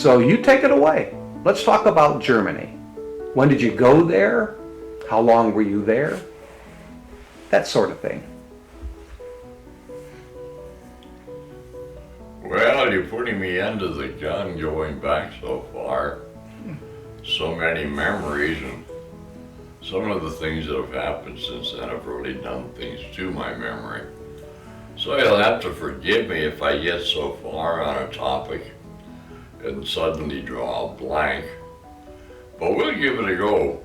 So you take it away. Let's talk about Germany. When did you go there? How long were you there? That sort of thing. Well, you're putting me under the gun going back so far. So many memories, and some of the things that have happened since then have really done things to my memory. So you'll have to forgive me if I get so far on a topic and suddenly draw a blank. But we'll give it a go.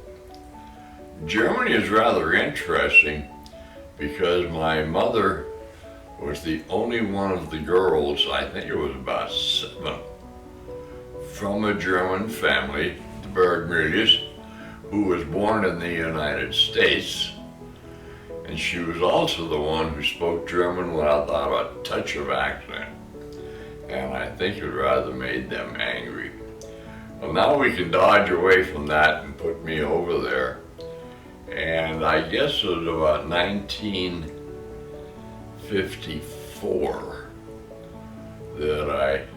Germany is rather interesting because my mother was the only one of the girls, I think it was about 7, from a German family, the Bergmüllers, who was born in the United States. And she was also the one who spoke German without a touch of accent. And I think it rather made them angry. Well, now we can dodge away from that and put me over there. And I guess it was about 1954 that I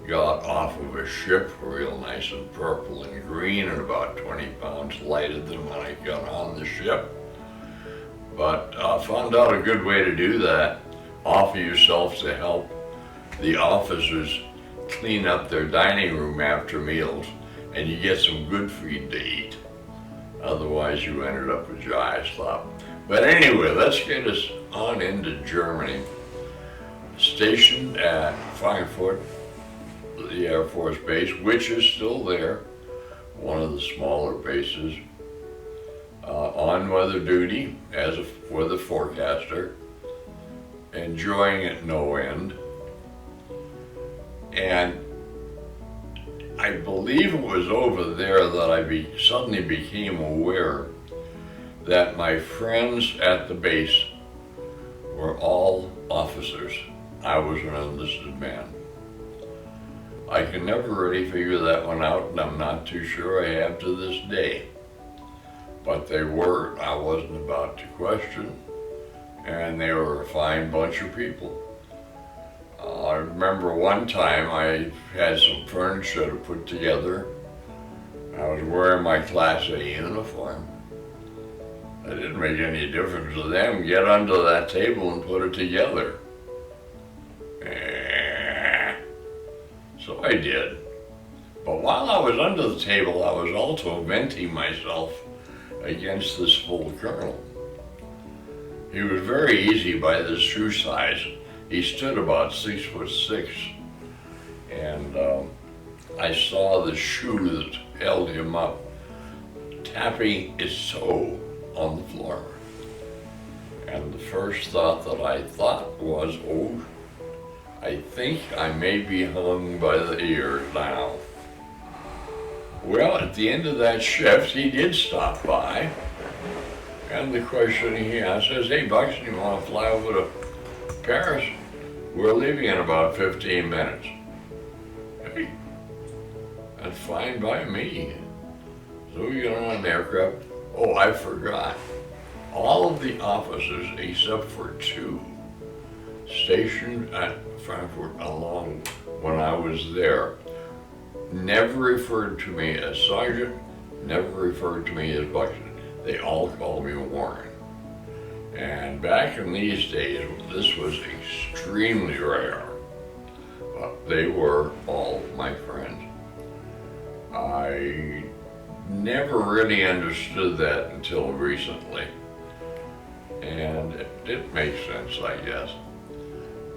got off of a ship real nice and purple and green and about 20 pounds lighter than when I got on the ship. But I found out a good way to do that. Offer yourself to help the officers clean up their dining room after meals, and you get some good food to eat. Otherwise, you ended up with dry slop. But anyway, let's get us on into Germany. Stationed at Frankfurt, the Air Force Base, which is still there, one of the smaller bases, on weather duty as a weather forecaster, enjoying it no end. And I believe it was over there that I suddenly became aware that my friends at the base were all officers. I was an enlisted man. I can never really figure that one out, and I'm not too sure I have to this day. But they were, I wasn't about to question, and they were a fine bunch of people. I remember one time I had some furniture to put together. I was wearing my Class A uniform. It didn't make any difference to them. Get under that table and put it together. So I did. But while I was under the table, I was also venting myself against this full colonel. He was very easy by this shoe size. He stood about 6'6", and I saw the shoe that held him up tapping his toe on the floor. And the first thought that I thought was, oh, I think I may be hung by the ears now. Well, at the end of that shift, he did stop by, and the question he asked says, "Hey, Buxton, you want to fly over to Paris? We're leaving in about 15 minutes. Hey, that's fine by me. So we get on an aircraft. Oh, I forgot. All of the officers, except for 2, stationed at Frankfurt along when I was there, never referred to me as Sergeant, never referred to me as Buxton. They all called me Warren. And back in these days, this was extremely rare, but they were all my friends. I never really understood that until recently, and it makes sense, I guess.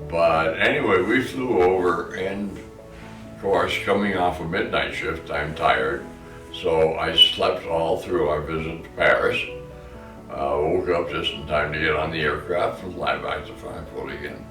But anyway, we flew over, and of course, coming off a midnight shift, I'm tired, so I slept all through our visit to Paris. Woke up just in time to get on the aircraft and fly back to Frankfurt again.